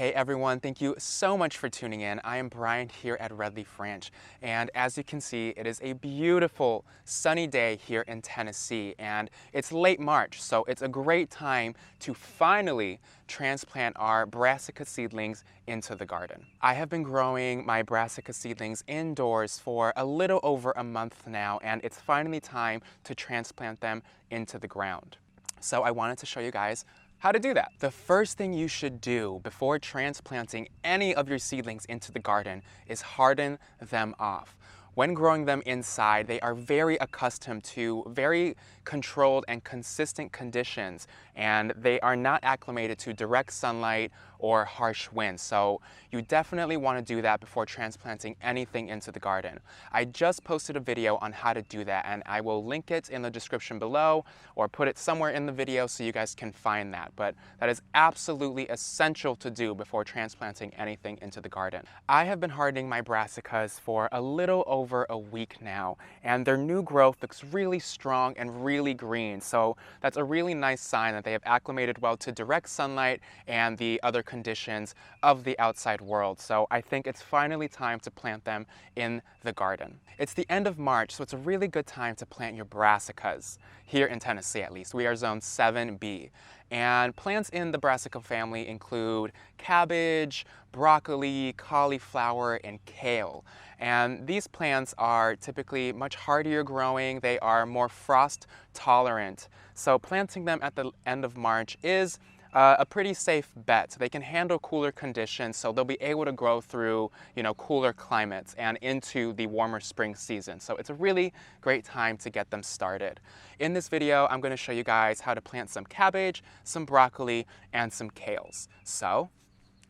Hey everyone, thank you so much for tuning in. I am Brian here at Red Leaf Ranch, and as you can see, it is a beautiful sunny day here in Tennessee, and it's late March, so it's a great time to finally transplant our brassica seedlings into the garden. I have been growing my brassica seedlings indoors for a little over a month now, and it's finally time to transplant them into the ground. So I wanted to show you guys how to do that. The first thing you should do before transplanting any of your seedlings into the garden is harden them off. When growing them inside, they are very accustomed to very controlled and consistent conditions, and they are not acclimated to direct sunlight or harsh winds. So you definitely want to do that before transplanting anything into the garden. I just posted a video on how to do that, and I will link it in the description below or put it somewhere in the video so you guys can find that. But that is absolutely essential to do before transplanting anything into the garden. I have been hardening my brassicas for a little over a week now, and their new growth looks really strong and really green. So that's a really nice sign that they have acclimated well to direct sunlight and the other conditions of the outside world. So I think it's finally time to plant them in the garden. It's the end of March, so it's a really good time to plant your brassicas, here in Tennessee at least. We are zone 7B. And plants in the brassica family include cabbage, broccoli, cauliflower, and kale. And these plants are typically much hardier growing. They are more frost tolerant. So planting them at the end of March is a pretty safe bet. They can handle cooler conditions, so they'll be able to grow through, cooler climates and into the warmer spring season. So it's a really great time to get them started. In this video, I'm going to show you guys how to plant some cabbage, some broccoli, and some kales. So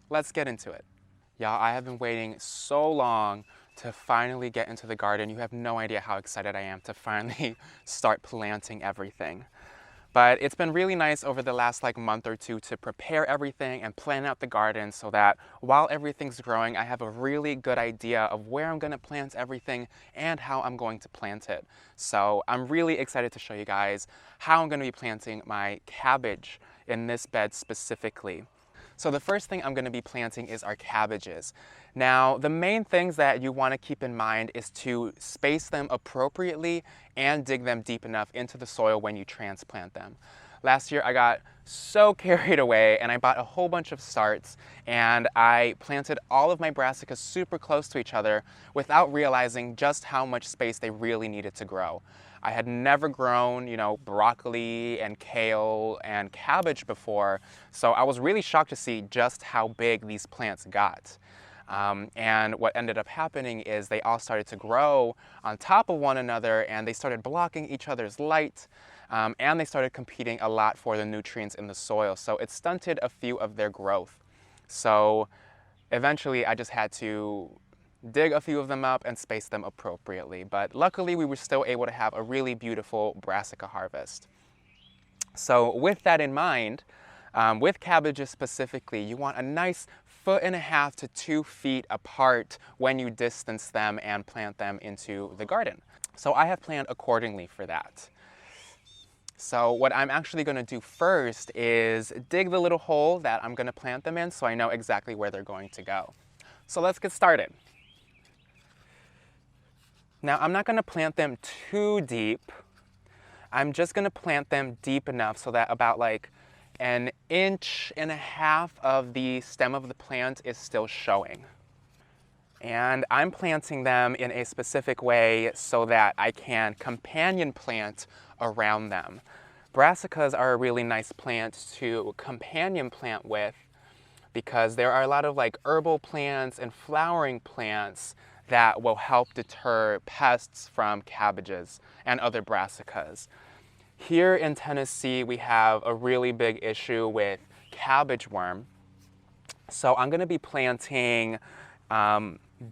let's get into it. Y'all, I have been waiting so long to finally get into the garden. You have no idea how excited I am to finally start planting everything. But it's been really nice over the last month or two to prepare everything and plan out the garden so that while everything's growing, I have a really good idea of where I'm going to plant everything and how I'm going to plant it. So I'm really excited to show you guys how I'm going to be planting my cabbage in this bed specifically. So the first thing I'm going to be planting is our cabbages. Now, the main things that you want to keep in mind is to space them appropriately and dig them deep enough into the soil when you transplant them. Last year I got so carried away and I bought a whole bunch of starts and I planted all of my brassicas super close to each other without realizing just how much space they really needed to grow. I had never grown, broccoli and kale and cabbage before, so I was really shocked to see just how big these plants got. And what ended up happening is they all started to grow on top of one another and they started blocking each other's light, and they started competing a lot for the nutrients in the soil, so it stunted a few of their growth. So eventually I just had to dig a few of them up and space them appropriately. But luckily we were still able to have a really beautiful brassica harvest. So with that in mind, with cabbages specifically, you want a nice 1.5 to 2 feet apart when you distance them and plant them into the garden. So I have planned accordingly for that. So what I'm actually going to do first is dig the little hole that I'm going to plant them in so I know exactly where they're going to go. So let's get started. Now, I'm not going to plant them too deep. I'm just going to plant them deep enough so that about 1.5 inches of the stem of the plant is still showing. And I'm planting them in a specific way so that I can companion plant around them. Brassicas are a really nice plant to companion plant with because there are a lot of herbal plants and flowering plants that will help deter pests from cabbages and other brassicas. Here in Tennessee, we have a really big issue with cabbage worm. So I'm going to be planting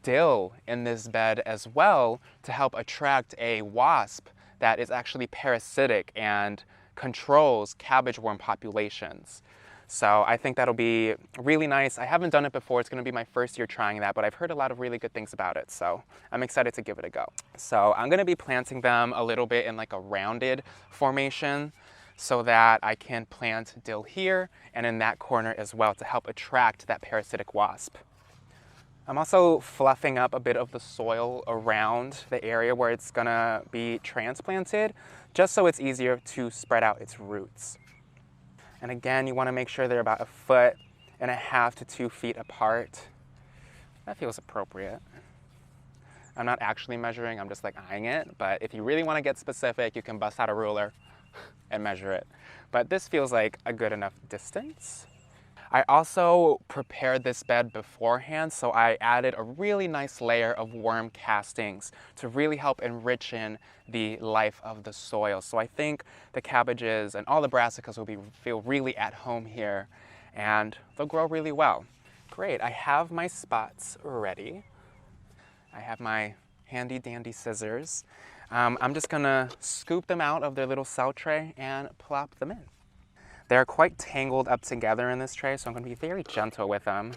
dill in this bed as well to help attract a wasp that is actually parasitic and controls cabbage worm populations. So I think that'll be really nice. I haven't done it before. It's going to be my first year trying that, but I've heard a lot of really good things about it. So I'm excited to give it a go. So I'm going to be planting them a little bit in a rounded formation. so that I can plant dill here and in that corner as well to help attract that parasitic wasp. I'm also fluffing up a bit of the soil around the area where it's gonna be transplanted, just so it's easier to spread out its roots. And again, you wanna make sure they're about 1.5 to 2 feet apart. That feels appropriate. I'm not actually measuring, I'm just like eyeing it, but if you really wanna get specific, you can bust out a ruler and measure it. But this feels like a good enough distance. I also prepared this bed beforehand, so I added a really nice layer of worm castings to really help enrichen the life of the soil. So I think the cabbages and all the brassicas will feel really at home here, and they'll grow really well. Great, I have my spots ready. I have my handy dandy scissors. I'm just gonna scoop them out of their little cell tray and plop them in. They're quite tangled up together in this tray, so I'm gonna be very gentle with them.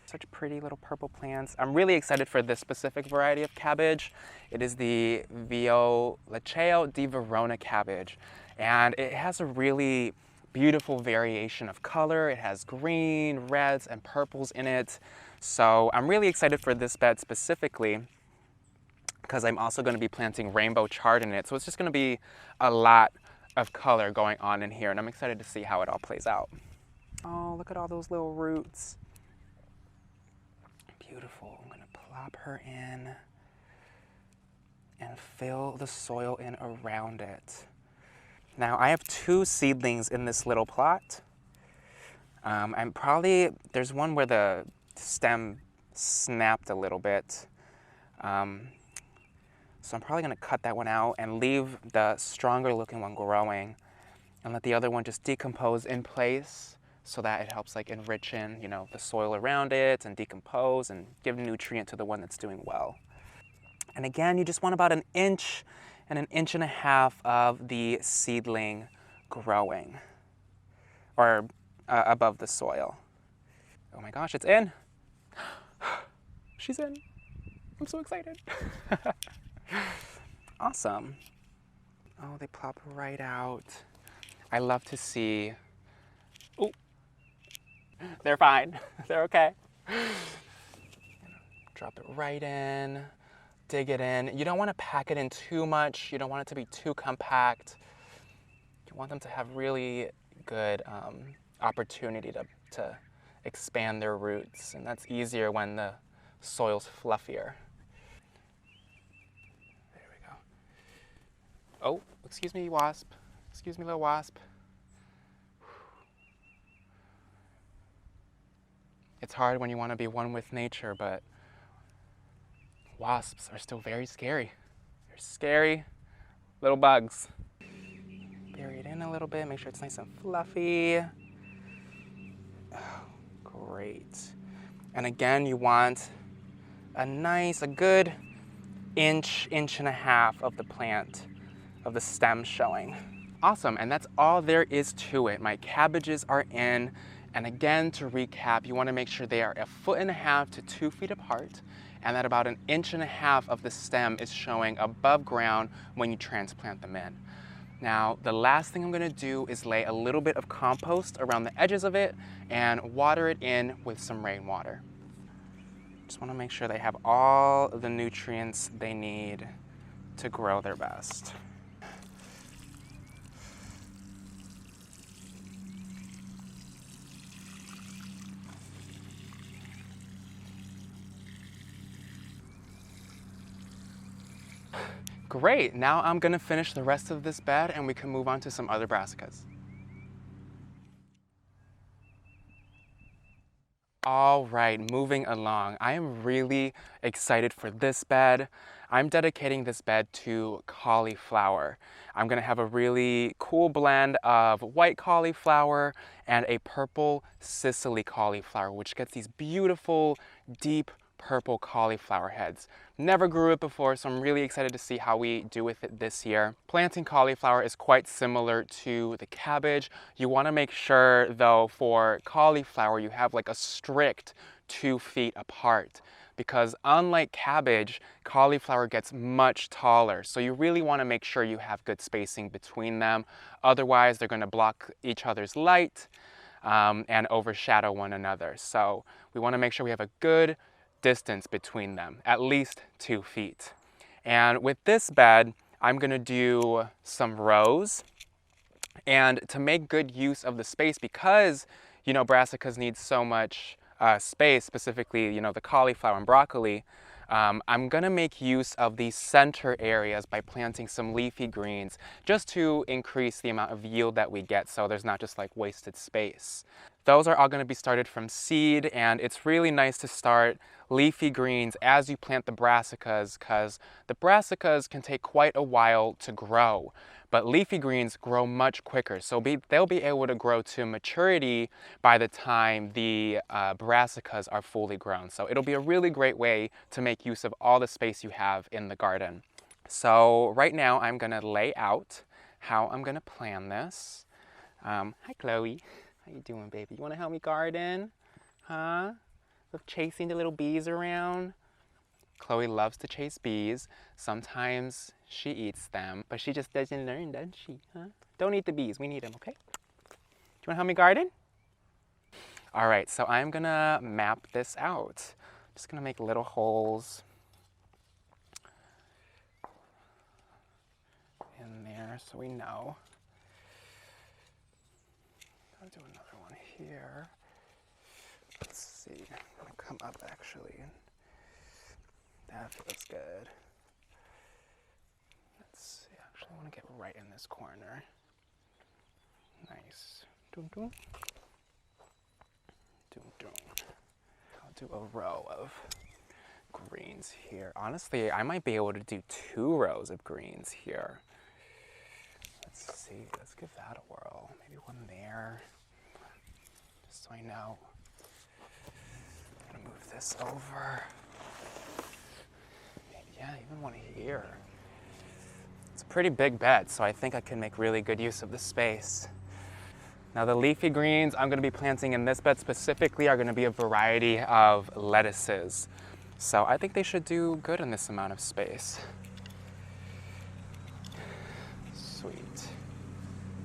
Such pretty little purple plants. I'm really excited for this specific variety of cabbage. It is the Violaceo di Verona cabbage, and it has a really beautiful variation of color. It has green, reds, and purples in it. So I'm really excited for this bed specifically because I'm also gonna be planting rainbow chard in it. So it's just gonna be a lot of color going on in here, and I'm excited to see how it all plays out. Oh, look at all those little roots. Beautiful. I'm gonna plop her in and fill the soil in around it. Now I have 2 seedlings in this little plot. There's one where the stem snapped a little bit. So I'm probably gonna cut that one out and leave the stronger looking one growing and let the other one just decompose in place so that it helps like enrichen, the soil around it and decompose and give nutrient to the one that's doing well. And again, you just want about 1 inch and 1.5 inches of the seedling growing or above the soil. Oh my gosh, it's in. She's in. I'm so excited. Awesome. Oh, they plop right out. I love to see. Oh, they're fine. They're okay. Drop it right in, dig it in. You don't want to pack it in too much. You don't want it to be too compact. You want them to have really good opportunity to expand their roots, and that's easier when the soil's fluffier. Oh, excuse me, wasp. Excuse me, little wasp. It's hard when you want to be one with nature, but wasps are still very scary. They're scary little bugs. Bury it in a little bit, make sure it's nice and fluffy. Oh, great. And again, you want a good inch and a half of the plant, of the stem showing. Awesome, and that's all there is to it. My cabbages are in, and again, to recap, you want to make sure they are 1.5 to 2 feet apart, and that about 1.5 inches of the stem is showing above ground when you transplant them in. Now, the last thing I'm gonna do is lay a little bit of compost around the edges of it and water it in with some rainwater. Just wanna make sure they have all of the nutrients they need to grow their best. Great, now I'm gonna finish the rest of this bed and we can move on to some other brassicas. All right, moving along. I am really excited for this bed. I'm dedicating this bed to cauliflower. I'm gonna have a really cool blend of white cauliflower and a purple Sicily cauliflower, which gets these beautiful, deep purple cauliflower heads. Never grew it before, so I'm really excited to see how we do with it this year. Planting cauliflower is quite similar to the cabbage. You want to make sure, though, for cauliflower, you have like a strict 2 feet apart, because unlike cabbage, cauliflower gets much taller. So you really want to make sure you have good spacing between them. Otherwise, they're going to block each other's light and overshadow one another. So we want to make sure we have a good distance between them, at least 2 feet. And with this bed, I'm going to do some rows. And to make good use of the space, because, you know, brassicas need so much space, specifically, you know, the cauliflower and broccoli, I'm gonna make use of these center areas by planting some leafy greens just to increase the amount of yield that we get, so there's not just like wasted space. Those are all gonna be started from seed, and it's really nice to start leafy greens as you plant the brassicas, because the brassicas can take quite a while to grow. But leafy greens grow much quicker, so they'll be able to grow to maturity by the time the brassicas are fully grown. So it'll be a really great way to make use of all the space you have in the garden. So right now I'm gonna lay out how I'm gonna plan this. Hi Chloe, how you doing, baby? You wanna help me garden? Huh? With chasing the little bees around? Chloe loves to chase bees. Sometimes she eats them, but she just doesn't learn, doesn't she? Huh? Don't eat the bees, we need them, okay? Do you wanna help me garden? All right, so I'm gonna map this out. I'm just gonna make little holes in there so we know. I'll do another one here. Let's see, I'm gonna come up actually. That feels good. Let's see, actually I want to get right in this corner. Nice. Dun, dun. Dun, dun. I'll do a row of greens here. Honestly, I might be able to do 2 rows of greens here. Let's see, let's give that a whirl. Maybe one there, just so I know. I'm gonna move this over. Yeah, even one here. It's a pretty big bed, so I think I can make really good use of the space. Now the leafy greens I'm gonna be planting in this bed specifically are gonna be a variety of lettuces. So I think they should do good in this amount of space. Sweet.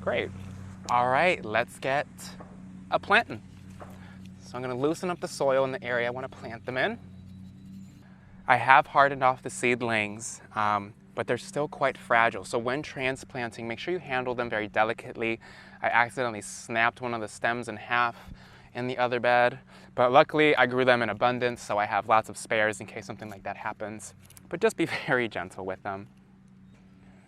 Great. All right, let's get a planting. So I'm gonna loosen up the soil in the area I wanna plant them in. I have hardened off the seedlings, but they're still quite fragile. So when transplanting, make sure you handle them very delicately. I accidentally snapped one of the stems in half in the other bed, but luckily I grew them in abundance, so I have lots of spares in case something like that happens. But just be very gentle with them.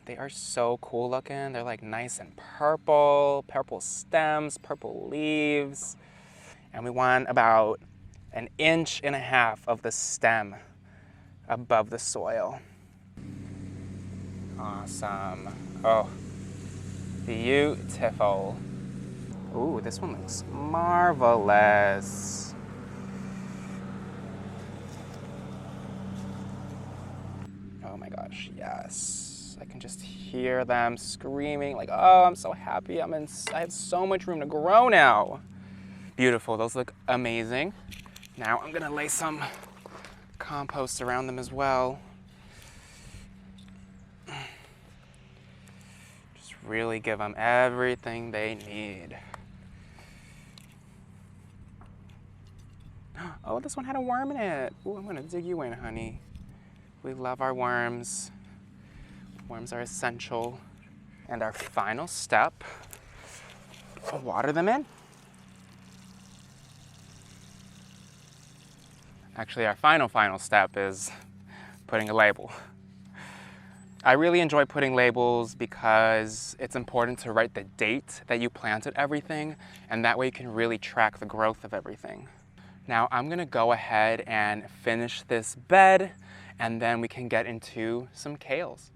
They are so cool looking. They're like nice and purple stems, purple leaves. And we want about 1.5 inches of the stem above the soil. Awesome. Oh, beautiful. Ooh, this one looks marvelous. Oh my gosh, yes. I can just hear them screaming like, oh, I'm so happy. I have so much room to grow now. Beautiful, those look amazing. Now I'm gonna lay some compost around them as well. Just really give them everything they need. Oh, this one had a worm in it. Ooh, I'm gonna dig you in, honey. We love our worms. Worms are essential. And our final step, water them in. Actually, our final step is putting a label. I really enjoy putting labels because it's important to write the date that you planted everything, and that way you can really track the growth of everything. Now I'm gonna go ahead and finish this bed, and then we can get into some kales.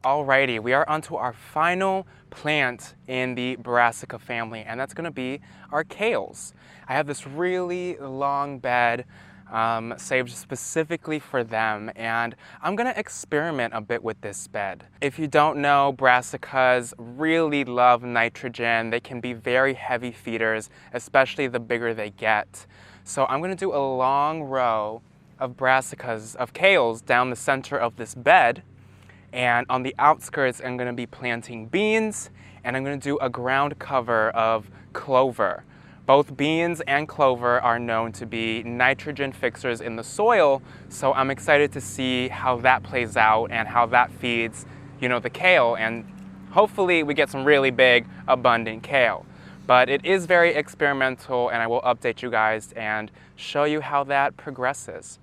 Alrighty, we are onto our final plant in the Brassica family, and that's gonna be our kales. I have this really long bed saved specifically for them, and I'm gonna experiment a bit with this bed. If you don't know, brassicas really love nitrogen. They can be very heavy feeders, especially the bigger they get. So I'm gonna do a long row of brassicas, of kales, down the center of this bed, and on the outskirts I'm gonna be planting beans, and I'm gonna do a ground cover of clover. Both beans and clover are known to be nitrogen fixers in the soil, so I'm excited to see how that plays out and how that feeds, the kale, and hopefully we get some really big, abundant kale. But it is very experimental, and I will update you guys and show you how that progresses.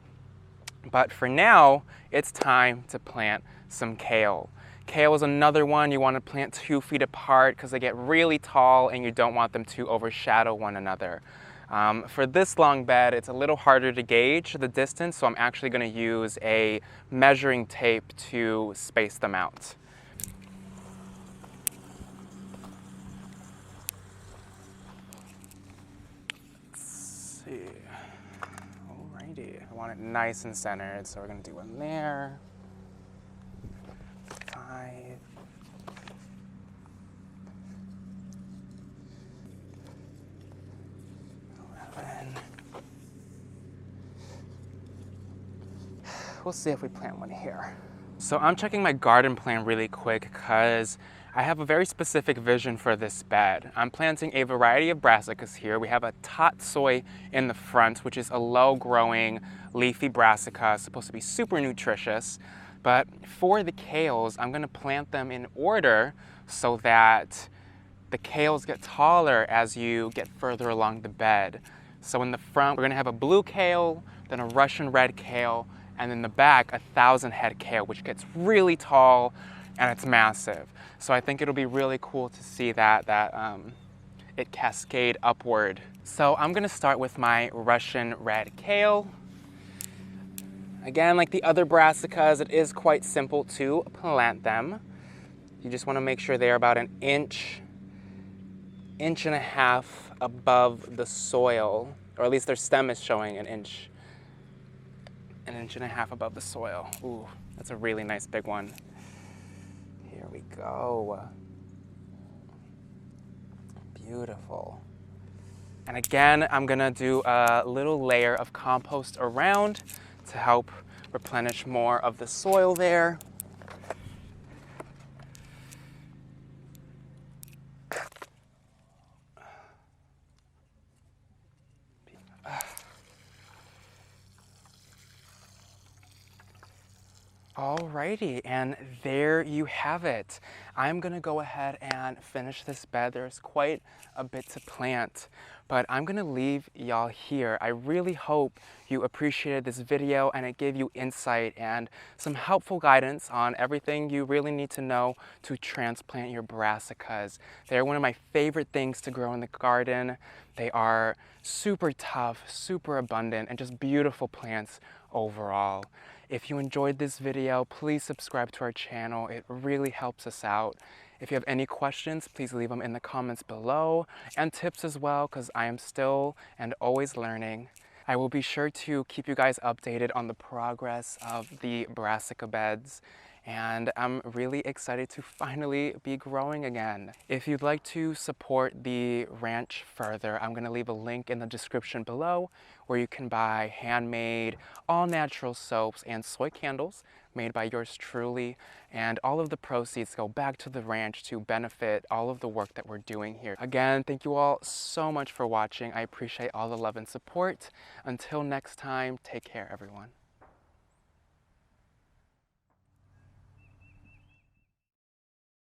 But for now, it's time to plant some kale. Kale is another one you want to plant 2 feet apart because they get really tall and you don't want them to overshadow one another. For this long bed, it's a little harder to gauge the distance, so I'm actually going to use a measuring tape to space them out. Let's see. Alrighty, I want it nice and centered, so we're going to do one there. 5. 11. We'll see if we plant one here. So I'm checking my garden plan really quick because I have a very specific vision for this bed. I'm planting a variety of brassicas here. We have a tatsoi in the front, which is a low-growing leafy brassica, supposed to be super nutritious. But for the kales, I'm going to plant them in order so that the kales get taller as you get further along the bed. So in the front, we're going to have a blue kale, then a Russian red kale, and in the back, 1,000 head kale, which gets really tall and it's massive. So I think it'll be really cool to see that it cascade upward. So I'm going to start with my Russian red kale. Again, like the other brassicas, it is quite simple to plant them. You just want to make sure they're about an inch and a half above the soil, or at least their stem is showing an inch and a half above the soil. Ooh, that's a really nice big one. Here we go. Beautiful. And again, I'm gonna do a little layer of compost around to help replenish more of the soil there. Alrighty, and there you have it. I'm gonna go ahead and finish this bed. There's quite a bit to plant, but I'm gonna leave y'all here. I really hope you appreciated this video and it gave you insight and some helpful guidance on everything you really need to know to transplant your brassicas. They're one of my favorite things to grow in the garden. They are super tough, super abundant, and just beautiful plants overall. If you enjoyed this video, please subscribe to our channel. It really helps us out. If you have any questions, please leave them in the comments below, and tips as well, because I am still and always learning. I will be sure to keep you guys updated on the progress of the brassica beds, and I'm really excited to finally be growing again. If you'd like to support the ranch further, I'm gonna leave a link in the description below where you can buy handmade, all-natural soaps and soy candles made by yours truly, and all of the proceeds go back to the ranch to benefit all of the work that we're doing here. Again, thank you all so much for watching. I appreciate all the love and support. Until next time, take care, everyone.